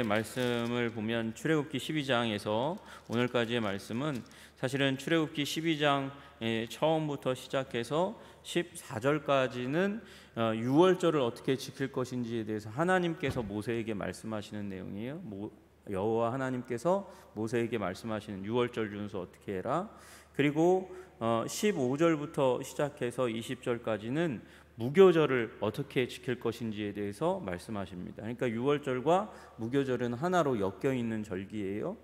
말씀을 보면 출애굽기 12장에서 오늘까지의 말씀은 사실은 출애굽기 12장 처음부터 시작해서 14절까지는 유월절을 어떻게 지킬 것인지에 대해서 하나님께서 모세에게 말씀하시는 내용이에요. 여호와 하나님께서 모세에게 말씀하시는 유월절 준수 어떻게 해라. 그리고 15절부터 시작해서 20절까지는 무교절을 어떻게 지킬 것인지에 대해서 말씀하십니다. 그러니까 유월절과 무교절은 하나로 엮여 있는 절기예요.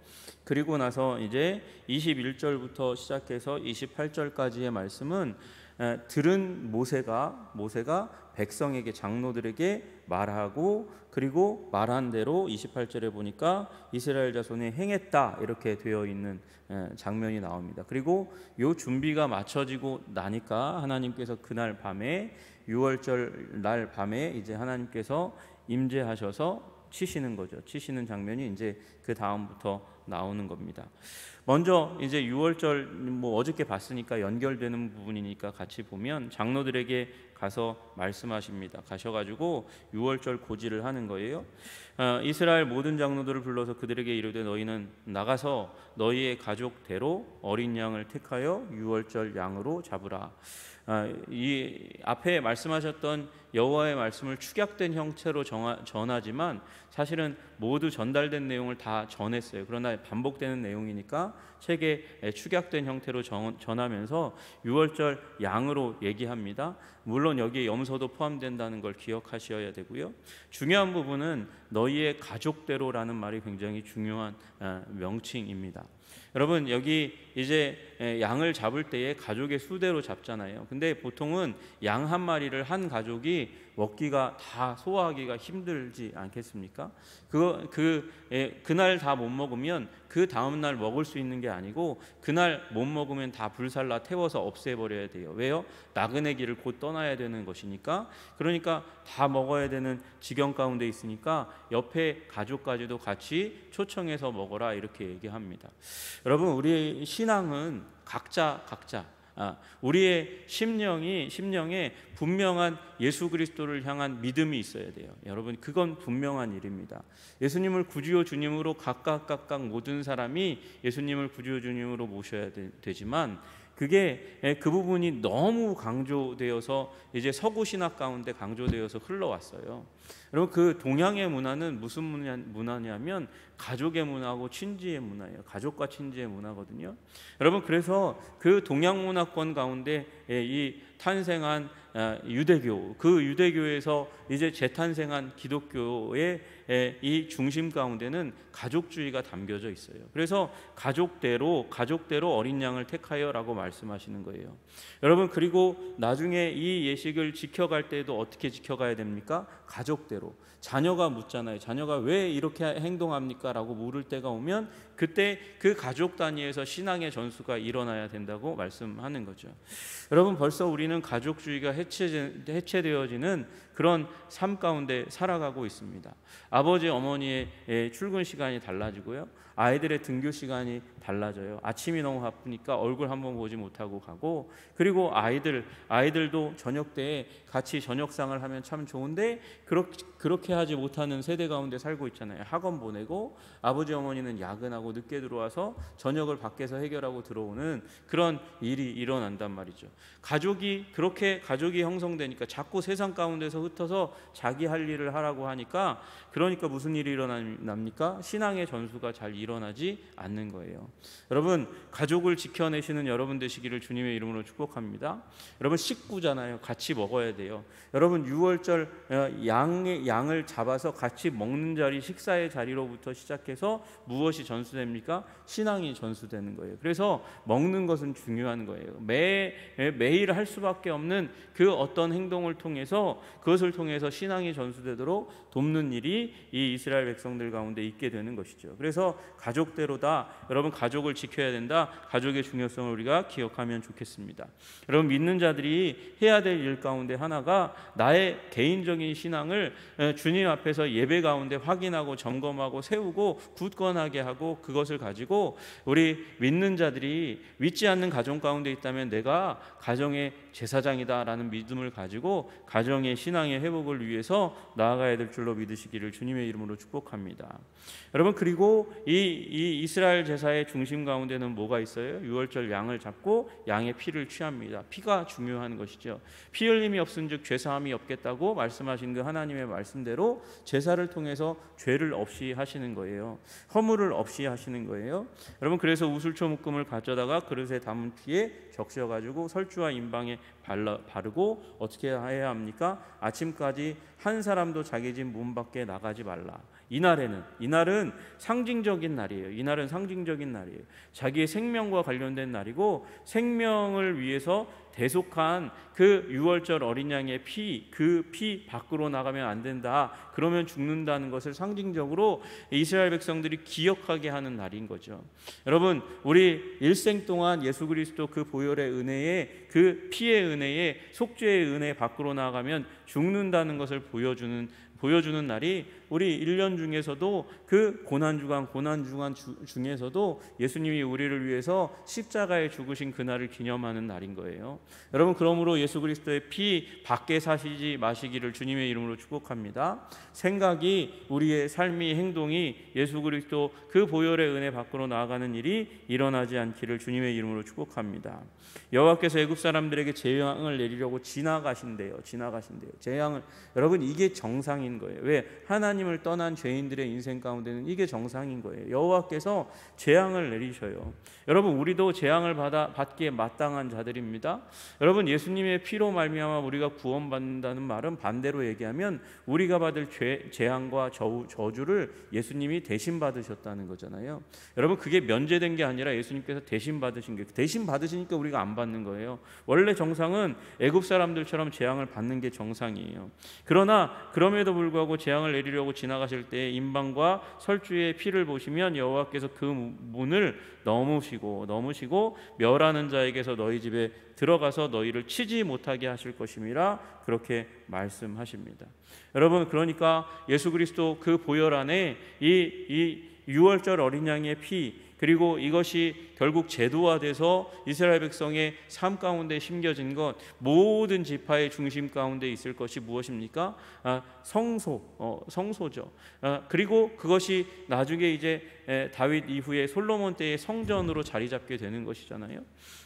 그리고 나서 이제 21절부터 시작해서 28절까지의 말씀은 들은 모세가 백성에게 장로들에게 말하고 그리고 말한 대로 28절에 보니까 이스라엘 자손이 행했다 이렇게 되어 있는 장면이 나옵니다. 그리고 요 준비가 마쳐지고 나니까 하나님께서 그날 밤에 유월절 날 밤에 이제 하나님께서 임재하셔서 치시는 거죠. 치시는 장면이 이제 그 다음부터 나오는 겁니다. 먼저 이제 유월절 어저께 봤으니까 연결되는 부분이니까 같이 보면 장로들에게 가서 말씀하십니다. 가셔가지고 유월절 고지를 하는 거예요. 이스라엘 모든 장로들을 불러서 그들에게 이르되 너희는 나가서 너희의 가족대로 어린 양을 택하여 유월절 양으로 잡으라. 이 앞에 말씀하셨던 여호와의 말씀을 축약된 형태로 전하지만 사실은 모두 전달된 내용을 다 전했어요. 그러나 반복되는 내용이니까 책에 축약된 형태로 전하면서 유월절 양으로 얘기합니다. 물론 여기에 염소도 포함된다는 걸 기억하셔야 되고요. 중요한 부분은 너희의 가족대로라는 말이 굉장히 중요한 명칭입니다. 여러분 여기 이제 양을 잡을 때에 가족의 수대로 잡잖아요. 근데 보통은 양 한 마리를 한 가족이 먹기가 다 소화하기가 힘들지 않겠습니까? 그날 다 못 먹으면 그 다음 날 먹을 수 있는 게 아니고 그날 못 먹으면 다 불살라 태워서 없애버려야 돼요. 왜요? 나그네 길을 곧 떠나야 되는 것이니까. 그러니까 다 먹어야 되는 지경 가운데 있으니까 옆에 가족까지도 같이 초청해서 먹어라 이렇게 얘기합니다. 여러분 우리 신앙은 각자 우리의 심령에 분명한 예수 그리스도를 향한 믿음이 있어야 돼요. 여러분 그건 분명한 일입니다. 예수님을 구주요 주님으로 각각 모든 사람이 예수님을 구주요 주님으로 모셔야 되지만 그 부분이 너무 강조되어서 이제 서구 신학 가운데 강조되어서 흘러왔어요. 여러분 그 동양의 문화는 무슨 문화냐면 가족의 문화고 친지의 문화예요. 가족과 친지의 문화거든요. 여러분 그래서 그 동양 문화권 가운데 이 탄생한 유대교, 그 유대교에서 이제 재탄생한 기독교의 이 중심 가운데는 가족주의가 담겨져 있어요. 그래서 가족대로 어린 양을 택하여라고 말씀하시는 거예요. 여러분 그리고 나중에 이 예식을 지켜갈 때도 어떻게 지켜가야 됩니까? 가족대로. 자녀가 묻잖아요. 자녀가 왜 이렇게 행동합니까? 라고 물을 때가 오면 그때 그 가족 단위에서 신앙의 전수가 일어나야 된다고 말씀하는 거죠. 여러분 벌써 우리는 가족주의가 해체되어지는 그런 삶 가운데 살아가고 있습니다. 아버지 어머니의 출근 시간이 달라지고요. 아이들의 등교 시간이 달라져요. 아침이 너무 바쁘니까 얼굴 한번 보지 못하고 가고 그리고 아이들도 저녁 때에 같이 저녁상을 하면 참 좋은데 그렇게 하지 못하는 세대 가운데 살고 있잖아요. 학원 보내고 아버지 어머니는 야근하고 늦게 들어와서 저녁을 밖에서 해결하고 들어오는 그런 일이 일어난단 말이죠. 가족이 형성되니까 자꾸 세상 가운데서 흩어서 자기 할 일을 하라고 하니까 그러니까 무슨 일이 일어납니까? 신앙의 전수가 잘 일어나지 않는 거예요. 여러분 가족을 지켜내시는 여러분 되시기를 주님의 이름으로 축복합니다. 여러분 식구잖아요. 같이 먹어야 돼요. 여러분 유월절 양을 잡아서 같이 먹는 자리, 식사의 자리로부터 시작해서 무엇이 전수됩니까? 신앙이 전수되는 거예요. 그래서 먹는 것은 중요한 거예요. 매일 할 수밖에 없는 그 어떤 행동을 통해서 그것을 통해서 신앙이 전수되도록 돕는 일이 이 이스라엘 백성들 가운데 있게 되는 것이죠. 그래서 가족대로다. 여러분 가족을 지켜야 된다. 가족의 중요성을 우리가 기억하면 좋겠습니다. 여러분 믿는 자들이 해야 될 일 가운데 하나가 나의 개인적인 신앙을 주님 앞에서 예배 가운데 확인하고 점검하고 세우고 굳건하게 하고 그것을 가지고 우리 믿는 자들이 믿지 않는 가정 가운데 있다면 내가 가정의 제사장이다라는 믿음을 가지고 가정의 신앙의 회복을 위해서 나아가야 될 줄로 믿으시기를 주님의 이름으로 축복합니다. 여러분, 그리고 이 이스라엘 제사의 중심 가운데는 뭐가 있어요? 유월절 양을 잡고 양의 피를 취합니다. 피가 중요한 것이죠. 피 흘림이 없은즉 죄사함이 없겠다고 말씀하신 그 하나님의 말씀대로 제사를 통해서 죄를 없이 하시는 거예요. 허물을 없이 하시는 거예요. 여러분, 그래서 우슬초 묶음을 가져다가 그릇에 담은 피에 적셔가지고 설주와 임방에 바르고 어떻게 해야 합니까? 아침까지 한 사람도 자기 집 문 밖에 나가지 말라. 이날은 상징적인 날이에요. 이날은 상징적인 날이에요. 자기의 생명과 관련된 날이고, 생명을 위해서 대속한 그 유월절 어린 양의 피, 그 피 밖으로 나가면 안 된다, 그러면 죽는다는 것을 상징적으로 이스라엘 백성들이 기억하게 하는 날인 거죠. 여러분, 우리 일생 동안 예수 그리스도 그 보혈의 은혜에, 그 피의 은혜에, 속죄의 은혜 밖으로 나가면 죽는다는 것을 보여주는 날이 우리 1년 중에서도 그 고난주간 중에서도 예수님이 우리를 위해서 십자가에 죽으신 그날을 기념하는 날인 거예요. 여러분, 그러므로 예수 그리스도의 피 밖에 사시지 마시기를 주님의 이름으로 축복합니다. 생각이, 우리의 삶이, 행동이 예수 그리스도 그 보혈의 은혜 밖으로 나아가는 일이 일어나지 않기를 주님의 이름으로 축복합니다. 여호와께서 애굽 사람들에게 재앙을 내리려고 지나가신대요. 재앙을, 여러분, 이게 정상인 거예요. 왜? 하나님을 떠난 죄인들의 인생 가운데는 이게 정상인 거예요. 여호와께서 재앙을 내리셔요. 여러분, 우리도 재앙을 받기에 마땅한 자들입니다. 여러분, 예수님의 피로 말미암아 우리가 구원받는다는 말은 반대로 얘기하면 우리가 받을 재앙과 저주를 예수님이 대신 받으셨다는 거잖아요. 여러분, 그게 면제된 게 아니라 예수님께서 대신 받으신 게, 대신 받으시니까 우리가 안 받는 거예요. 원래 정상은 애굽 사람들처럼 재앙을 받는 게 정상이에요. 그러나 그럼에도 불구하고 재앙을 내리려고 지나가실 때 임방과 설주의 피를 보시면 여호와께서 그 문을 넘으시고 멸하는 자에게서 너희 집에 들어가서 너희를 치지 못하게 하실 것임이라, 그렇게 말씀하십니다. 여러분, 그러니까 예수 그리스도 그 보혈 안에 이 유월절 어린 양의 피, 그리고 이것이 결국 제도화돼서 이스라엘 백성의 삶 가운데 심겨진 것, 모든 지파의 중심 가운데 있을 것이 무엇입니까? 성소죠. 그리고 그것이 나중에 이제 다윗 이후에 솔로몬 때의 성전으로 자리 잡게 되는 것이잖아요.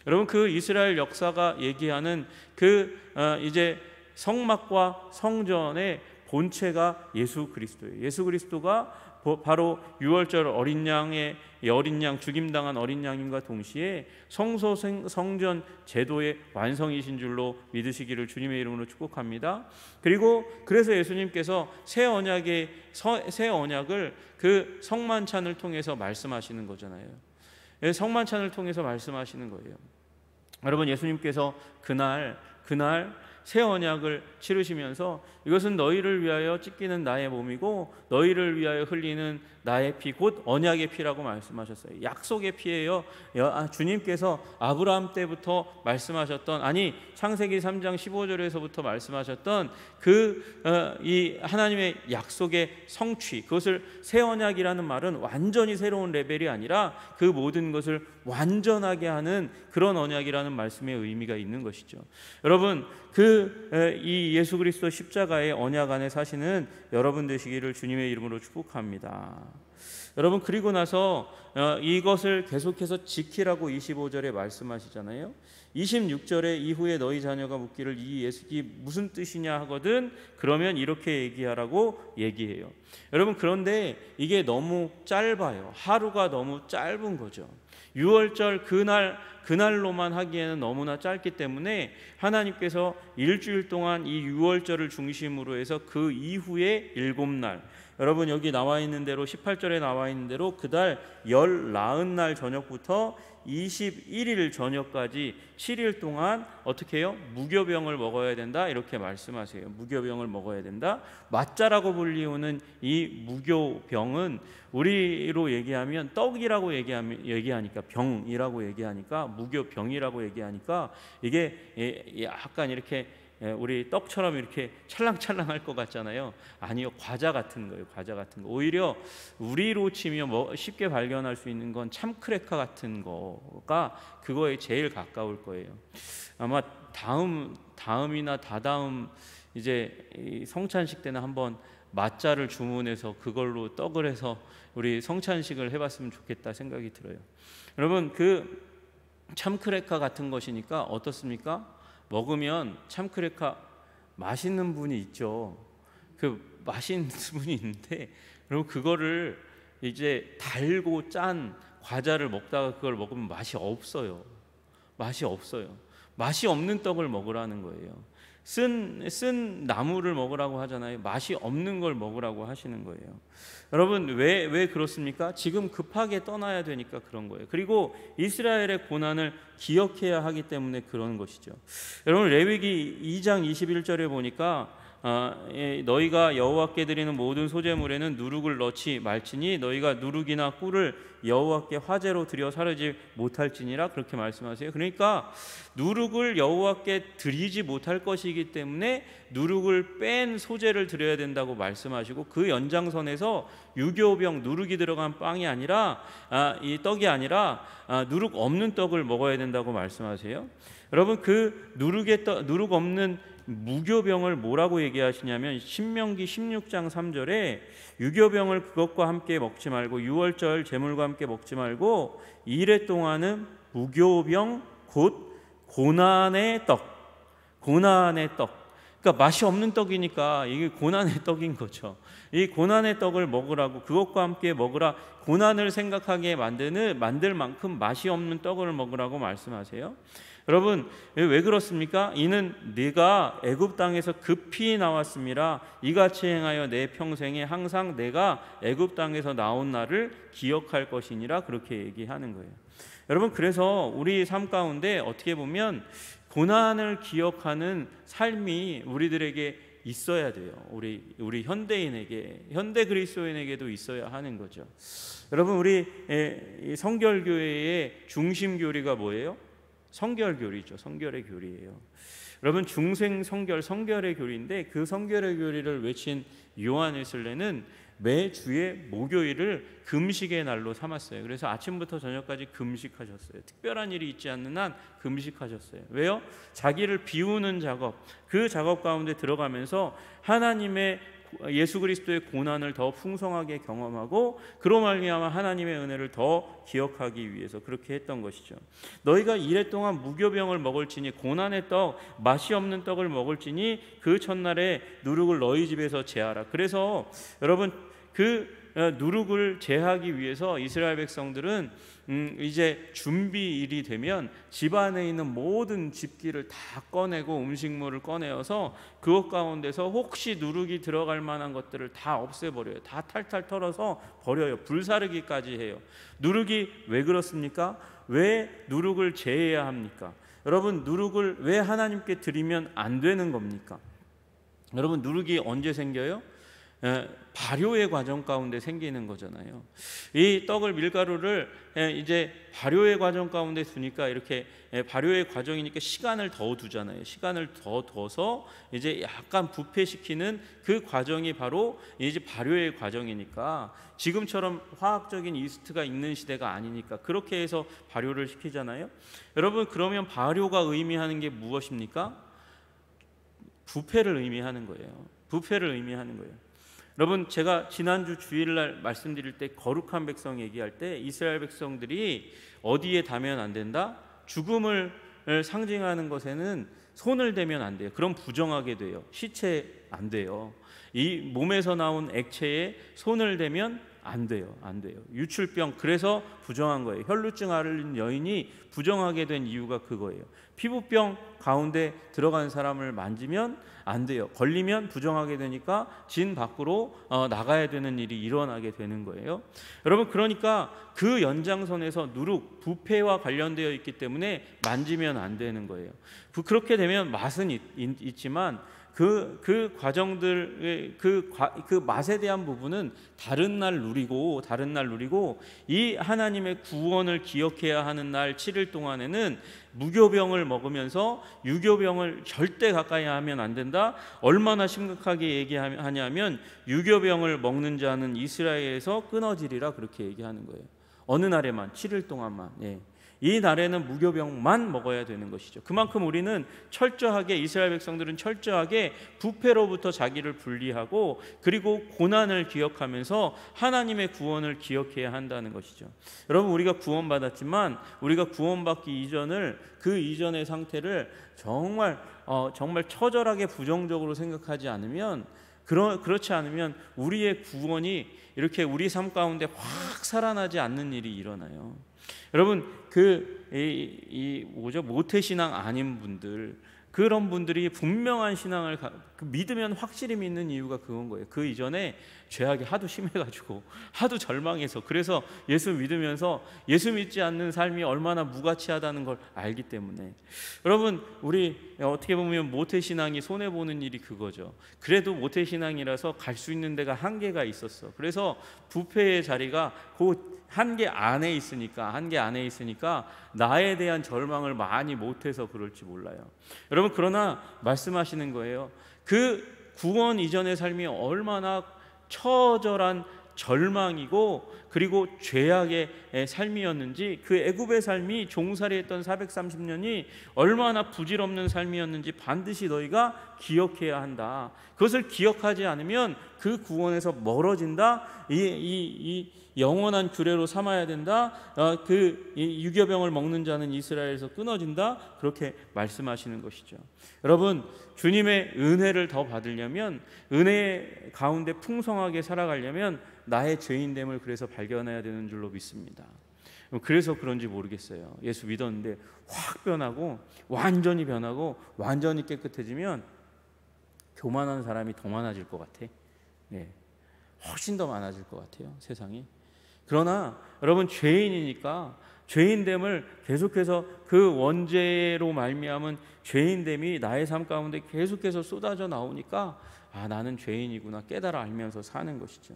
여러분, 그 이스라엘 역사가 얘기하는 그 이제 성막과 성전의 본체가 예수 그리스도예요. 예수 그리스도가 바로 유월절 어린 양 죽임당한 어린 양임과 동시에 성소 성전 제도의 완성이신 줄로 믿으시기를 주님의 이름으로 축복합니다. 그래서 예수님께서 새 언약을 그 성만찬을 통해서 말씀하시는 거잖아요. 성만찬을 통해서 말씀하시는 거예요. 여러분, 예수님께서 그날 새 언약을 치르시면서 이것은 너희를 위하여 찢기는 나의 몸이고 너희를 위하여 흘리는 나의 피, 곧 언약의 피라고 말씀하셨어요. 약속의 피예요. 주님께서 아브라함 때부터 말씀하셨던, 창세기 3장 15절에서부터 말씀하셨던 이 하나님의 약속의 성취, 그것을 새 언약이라는 말은 완전히 새로운 레벨이 아니라 그 모든 것을 완전하게 하는 그런 언약이라는 말씀의 의미가 있는 것이죠. 여러분, 이 예수 그리스도 십자가의 언약 안에 사시는 여러분 되시기를 주님의 이름으로 축복합니다. 여러분, 그리고 나서 이것을 계속해서 지키라고 25절에 말씀하시잖아요. 26절에 이후에 너희 자녀가 묻기를 이 예수기 무슨 뜻이냐 하거든, 그러면 이렇게 얘기하라고 얘기해요. 여러분, 그런데 이게 너무 짧아요. 하루가 너무 짧은 거죠. 유월절 그날로만 하기에는 너무나 짧기 때문에 하나님께서 일주일 동안 이 유월절을 중심으로 해서 그 이후에 7날, 여러분 여기 나와 있는 대로 18절에 나와 있는 대로 그달 열 나은 날 저녁부터 21일 저녁까지 7일 동안 어떻게 해요? 무교병을 먹어야 된다, 이렇게 말씀하세요. 무교병을 먹어야 된다. 맞자라고 불리우는 이 무교병은 우리로 얘기하면 떡이라고 얘기하니까, 병이라고 얘기하니까, 무교병이라고 얘기하니까 이게 약간 이렇게 우리 떡처럼 이렇게 찰랑찰랑할 것 같잖아요. 아니요, 과자 같은 거예요. 과자 같은 거. 오히려 우리로 치면 쉽게 발견할 수 있는 건 참크래커 같은 거가 그거에 제일 가까울 거예요. 아마 다음이나 다다음 이제 성찬식 때는 한번 맛자를 주문해서 그걸로 떡을 해서 우리 성찬식을 해봤으면 좋겠다 생각이 들어요. 여러분, 그 참크레카 같은 것이니까 어떻습니까? 먹으면 참크레카 맛있는 분이 있죠. 그 맛있는 분이 있는데, 그럼 그거를 이제 달고 짠 과자를 먹다가 그걸 먹으면 맛이 없어요. 맛이 없어요. 맛이 없는 떡을 먹으라는 거예요. 쓴 나무를 먹으라고 하잖아요. 맛이 없는 걸 먹으라고 하시는 거예요. 여러분, 왜 그렇습니까? 지금 급하게 떠나야 되니까 그런 거예요. 그리고 이스라엘의 고난을 기억해야 하기 때문에 그런 것이죠. 여러분, 레위기 2장 21절에 보니까 너희가 여호와께 드리는 모든 소제물에는 누룩을 넣지 말지니 너희가 누룩이나 꿀을 여호와께 화제로 드려 사르지 못할지니라, 그렇게 말씀하세요. 그러니까 누룩을 여호와께 드리지 못할 것이기 때문에 누룩을 뺀 소제를 드려야 된다고 말씀하시고, 그 연장선에서 유교병, 누룩이 들어간 빵이 아니라 이 떡이 아니라 누룩 없는 떡을 먹어야 된다고 말씀하세요. 여러분, 그 누룩 없는 무교병을 뭐라고 얘기하시냐면 신명기 16장 3절에 유교병을 그것과 함께 먹지 말고 유월절 제물과 함께 먹지 말고 이래 동안은 무교병 곧 고난의 떡. 그러니까 맛이 없는 떡이니까 이게 고난의 떡인 거죠. 이 고난의 떡을 먹으라고, 그것과 함께 먹으라, 고난을 생각하게 만들 만큼 맛이 없는 떡을 먹으라고 말씀하세요. 여러분, 왜 그렇습니까? 이는 네가 애굽 땅에서 급히 나왔음이라 이같이 행하여 내 평생에 항상 내가 애굽 땅에서 나온 날을 기억할 것이니라, 그렇게 얘기하는 거예요. 여러분, 그래서 우리 삶 가운데 어떻게 보면 고난을 기억하는 삶이 우리들에게 있어야 돼요. 우리 현대인에게, 현대 그리스도인에게도 있어야 하는 거죠. 여러분, 우리 성결교회의 중심 교리가 뭐예요? 성결교리죠. 성결의 교리예요. 여러분, 중생 성결, 성결의 교리인데, 그 성결의 교리를 외친 요한 웨슬레는 매주의 목요일을 금식의 날로 삼았어요. 그래서 아침부터 저녁까지 금식하셨어요. 특별한 일이 있지 않는 한 금식하셨어요. 왜요? 자기를 비우는 작업, 그 작업 가운데 들어가면서 하나님의, 예수 그리스도의 고난을 더 풍성하게 경험하고 그로 말미암아 하나님의 은혜를 더 기억하기 위해서 그렇게 했던 것이죠. 너희가 이래 동안 무교병을 먹을지니, 고난의 떡, 맛이 없는 떡을 먹을지니 그 첫날에 누룩을 너희 집에서 제하라. 그래서 여러분, 그 누룩을 제하기 위해서 이스라엘 백성들은 이제 준비일이 되면 집안에 있는 모든 집기를 다 꺼내고 음식물을 꺼내어서 그것 가운데서 혹시 누룩이 들어갈 만한 것들을 다 없애버려요. 다 탈탈 털어서 버려요. 불사르기까지 해요. 누룩이 왜 그렇습니까? 왜 누룩을 제해야 합니까? 여러분, 누룩을 왜 하나님께 드리면 안 되는 겁니까? 여러분, 누룩이 언제 생겨요? 발효의 과정 가운데 생기는 거잖아요. 이 떡을, 밀가루를 이제 발효의 과정 가운데 두니까, 이렇게 발효의 과정이니까 시간을 더 두잖아요. 시간을 더 둬서 이제 약간 부패시키는 그 과정이 바로 이제 발효의 과정이니까, 지금처럼 화학적인 이스트가 있는 시대가 아니니까 그렇게 해서 발효를 시키잖아요. 여러분, 그러면 발효가 의미하는 게 무엇입니까? 부패를 의미하는 거예요. 부패를 의미하는 거예요. 여러분, 제가 지난주 주일날 말씀드릴 때 거룩한 백성 얘기할 때 이스라엘 백성들이 어디에 닿으면 안 된다? 죽음을 상징하는 것에는 손을 대면 안 돼요. 그럼 부정하게 돼요. 시체 안 돼요. 이 몸에서 나온 액체에 손을 대면 안 돼요. 유출병, 그래서 부정한 거예요. 혈루증 앓은 여인이 부정하게 된 이유가 그거예요. 피부병 가운데 들어간 사람을 만지면 안 돼요. 걸리면 부정하게 되니까 진 밖으로 나가야 되는 일이 일어나게 되는 거예요. 여러분, 그러니까 그 연장선에서 누룩, 부패와 관련되어 있기 때문에 만지면 안 되는 거예요. 그렇게 되면 맛은 있지만 그 과정들, 그 맛에 대한 부분은 다른 날 누리고 이 하나님의 구원을 기억해야 하는 날 7일 동안에는 무교병을 먹으면서 유교병을 절대 가까이 하면 안 된다. 얼마나 심각하게 얘기하냐면 유교병을 먹는 자는 이스라엘에서 끊어지리라, 그렇게 얘기하는 거예요. 어느 날에만, 7일 동안만. 이 날에는 무교병만 먹어야 되는 것이죠. 그만큼 우리는 철저하게, 이스라엘 백성들은 철저하게 부패로부터 자기를 분리하고 그리고 고난을 기억하면서 하나님의 구원을 기억해야 한다는 것이죠. 여러분, 우리가 구원받았지만 우리가 구원받기 이전을, 그 이전의 상태를 정말 처절하게 부정적으로 생각하지 않으면, 그렇지 않으면 우리의 구원이 이렇게 우리 삶 가운데 확 살아나지 않는 일이 일어나요. 여러분, 모태신앙 아닌 분들, 그런 분들이 분명한 신앙을 믿으면 확실히 믿는 이유가 그건 거예요. 그 이전에 죄악이 하도 심해가지고, 하도 절망해서, 그래서 예수 믿으면서 예수 믿지 않는 삶이 얼마나 무가치하다는 걸 알기 때문에. 여러분, 우리 어떻게 보면 모태신앙이 손해보는 일이 그거죠. 그래도 모태신앙이라서 갈 수 있는 데가 한계가 있었어. 그래서 부패의 자리가 그 한계 안에 있으니까 나에 대한 절망을 많이 못해서 그럴지 몰라요. 여러분, 그러나 말씀하시는 거예요. 그 구원 이전의 삶이 얼마나 처절한 절망이고 그리고 죄악의 삶이었는지, 그 애굽의 삶이, 종살이했던 430년이 얼마나 부질없는 삶이었는지 반드시 너희가 기억해야 한다. 그것을 기억하지 않으면 그 구원에서 멀어진다. 이 영원한 규례로 삼아야 된다. 그 유교병을 먹는 자는 이스라엘에서 끊어진다. 그렇게 말씀하시는 것이죠. 여러분, 주님의 은혜를 더 받으려면, 은혜 가운데 풍성하게 살아가려면 나의 죄인됨을 그래서 발견해야 되는 줄로 믿습니다. 그래서 그런지 모르겠어요. 예수 믿었는데 확 변하고 완전히 변하고 완전히 깨끗해지면 교만한 사람이 더 많아질 것 같아. 네, 훨씬 더 많아질 것 같아요, 세상이. 그러나 여러분, 죄인이니까 죄인됨을 계속해서, 그 원죄로 말미암은 죄인됨이 나의 삶 가운데 계속해서 쏟아져 나오니까 나는 죄인이구나 깨달아 알면서 사는 것이죠.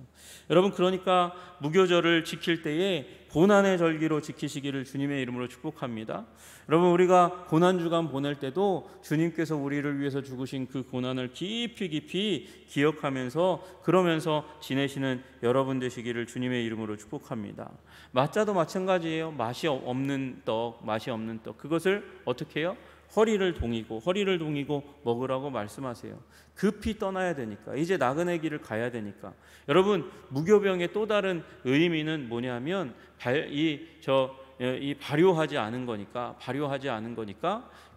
여러분, 그러니까 무교절을 지킬 때에 고난의 절기로 지키시기를 주님의 이름으로 축복합니다. 여러분, 우리가 고난주간 보낼 때도 주님께서 우리를 위해서 죽으신 그 고난을 깊이 기억하면서, 그러면서 지내시는 여러분 되시기를 주님의 이름으로 축복합니다. 마짜도 마찬가지예요. 맛이 없는 떡, 그것을 어떻게 해요? 허리를 동이고 먹으라고 말씀하세요. 급히 떠나야 되니까, 이제 나그네 길을 가야 되니까. 여러분, 무교병의 또 다른 의미는 뭐냐면 발효하지 않은 거니까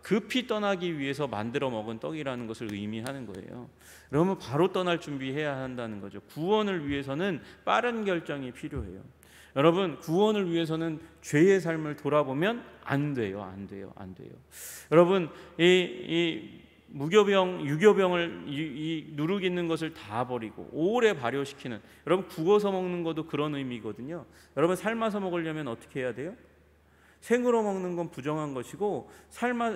급히 떠나기 위해서 만들어 먹은 떡이라는 것을 의미하는 거예요. 그러면 바로 떠날 준비해야 한다는 거죠. 구원을 위해서는 빠른 결정이 필요해요. 여러분, 구원을 위해서는 죄의 삶을 돌아보면 안 돼요. 여러분, 이 무교병, 유교병을 누룩 있는 것을 다 버리고 오래 발효시키는, 여러분, 구워서 먹는 것도 그런 의미거든요. 여러분, 삶아서 먹으려면 어떻게 해야 돼요? 생으로 먹는 건 부정한 것이고,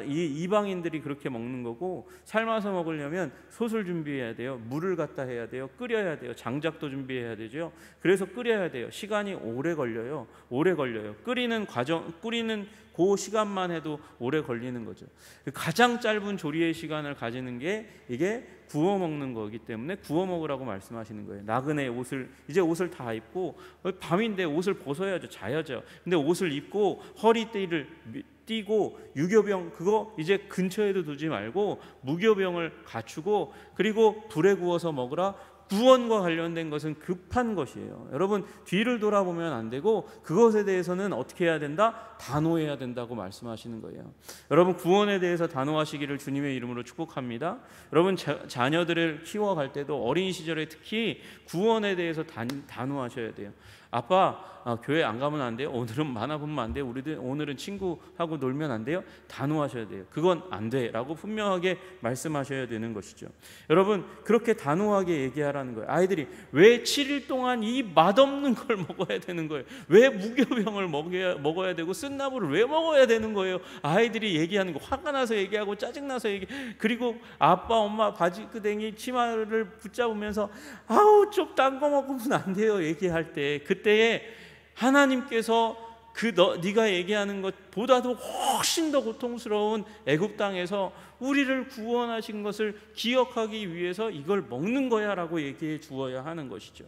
이방인들이 그렇게 먹는 거고, 삶아서 먹으려면 솥을 준비해야 돼요. 물을 갖다 해야 돼요. 끓여야 돼요. 장작도 준비해야 되죠. 그래서 끓여야 돼요. 시간이 오래 걸려요. 끓이는 그 시간만 해도 오래 걸리는 거죠. 가장 짧은 조리의 시간을 가지는 게 이게 구워 먹는 거기 때문에 구워 먹으라고 말씀하시는 거예요. 나그네 옷을 다 입고, 밤인데 옷을 벗어야죠. 자야죠. 근데 옷을 입고 허리띠를 띠고, 유교병 그거 이제 근처에도 두지 말고 무교병을 갖추고, 그리고 불에 구워서 먹으라. 구원과 관련된 것은 급한 것이에요. 여러분, 뒤를 돌아보면 안 되고, 그것에 대해서는 어떻게 해야 된다? 단호해야 된다고 말씀하시는 거예요. 여러분, 구원에 대해서 단호하시기를 주님의 이름으로 축복합니다. 여러분, 자녀들을 키워갈 때도 어린 시절에 특히 구원에 대해서 단호하셔야 돼요. 아빠, 교회 안 가면 안 돼요? 오늘은 만화 보면 안 돼요? 오늘은 친구하고 놀면 안 돼요? 단호하셔야 돼요. 그건 안 돼 라고 분명하게 말씀하셔야 되는 것이죠. 여러분, 그렇게 단호하게 얘기하라는 거예요. 아이들이 왜 7일 동안 이 맛없는 걸 먹어야 되는 거예요? 왜 무교병을 먹어야 되고 쓴나물을 왜 먹어야 되는 거예요? 아이들이 얘기하는 거, 화가 나서 얘기하고 짜증나서 그리고 아빠 엄마 바지끄댕이 치마를 붙잡으면서 아우 좀 딴 거 먹으면 안 돼요 얘기할 때, 그때에 하나님께서 네가 얘기하는 것보다도 훨씬 더 고통스러운 애굽 땅에서 우리를 구원하신 것을 기억하기 위해서 이걸 먹는 거야 라고 얘기해 주어야 하는 것이죠.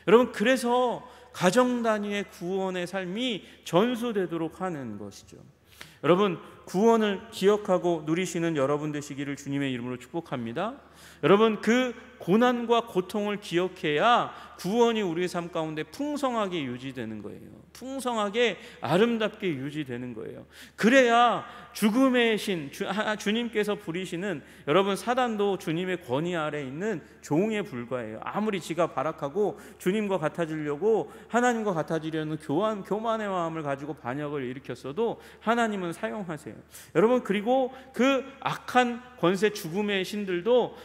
여러분, 그래서 가정 단위의 구원의 삶이 전수되도록 하는 것이죠. 여러분, 구원을 기억하고 누리시는 여러분 되시기를 주님의 이름으로 축복합니다. 여러분, 그 고난과 고통을 기억해야 구원이 우리의 삶 가운데 풍성하게 유지되는 거예요. 풍성하게 아름답게 유지되는 거예요. 그래야 죽음의 신 주님께서 부리시는, 여러분, 사단도 주님의 권위 아래 있는 종에 불과해요. 아무리 지가 발악하고 주님과 같아지려고, 하나님과 같아지려는 교만의 마음을 가지고 반역을 일으켰어도 하나님은 사용하세요. 여러분, 그리고 그 악한 권세 죽음의 신들도,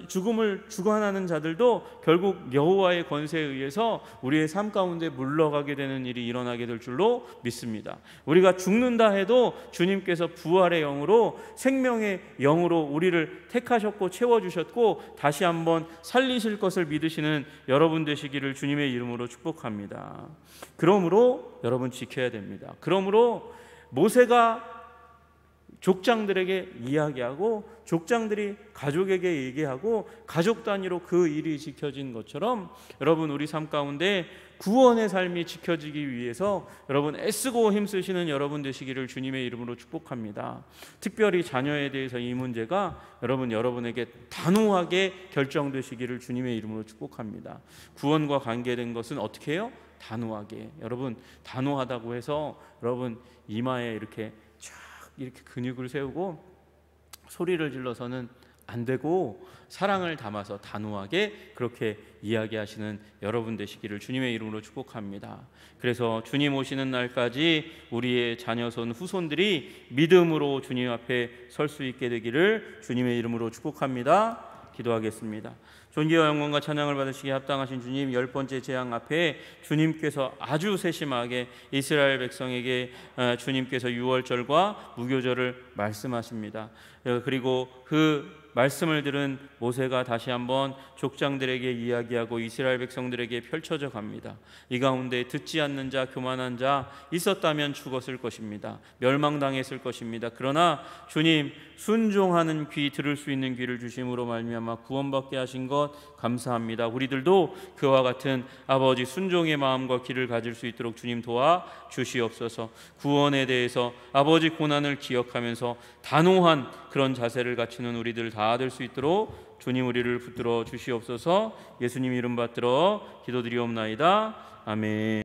죽음을 주관하는 자들도 결국 여호와의 권세에 의해서 우리의 삶 가운데 물러가게 되는 일이 일어나게 될 줄로 믿습니다. 우리가 죽는다 해도 주님께서 부활의 영으로, 생명의 영으로 우리를 택하셨고 채워주셨고 다시 한번 살리실 것을 믿으시는 여러분 되시기를 주님의 이름으로 축복합니다. 그러므로 여러분 지켜야 됩니다. 그러므로 모세가 족장들에게 이야기하고 족장들이 가족에게 얘기하고 가족 단위로 그 일이 지켜진 것처럼, 여러분, 우리 삶 가운데 구원의 삶이 지켜지기 위해서 여러분 애쓰고 힘쓰시는 여러분 되시기를 주님의 이름으로 축복합니다. 특별히 자녀에 대해서 이 문제가 여러분에게 단호하게 결정되시기를 주님의 이름으로 축복합니다. 구원과 관계된 것은 어떻게 해요? 단호하게. 여러분, 단호하다고 해서 여러분 이마에 이렇게 근육을 세우고 소리를 질러서는 안 되고, 사랑을 담아서 단호하게 그렇게 이야기하시는 여러분 되시기를 주님의 이름으로 축복합니다. 그래서 주님 오시는 날까지 우리의 자녀손 후손들이 믿음으로 주님 앞에 설 수 있게 되기를 주님의 이름으로 축복합니다. 기도하겠습니다. 존귀와 영광과 찬양을 받으시기에 합당하신 주님, 10번째 재앙 앞에 주님께서 아주 세심하게 이스라엘 백성에게 주님께서 유월절과 무교절을 말씀하십니다. 그리고 그 말씀을 들은 모세가 다시 한번 족장들에게 이야기하고 이스라엘 백성들에게 펼쳐져 갑니다. 이 가운데 듣지 않는 자, 교만한 자 있었다면 죽었을 것입니다. 멸망당했을 것입니다. 그러나 주님, 순종하는 귀, 들을 수 있는 귀를 주심으로 말미암아 구원받게 하신 것 감사합니다. 우리들도 그와 같은 아버지 순종의 마음과 귀를 가질 수 있도록 주님 도와 주시옵소서. 구원에 대해서 아버지 고난을 기억하면서 단호한 그런 자세를 갖추는 우리들 다 될 수 있도록 주님 우리를 붙들어 주시옵소서. 예수님 이름 받들어 기도드리옵나이다. 아멘.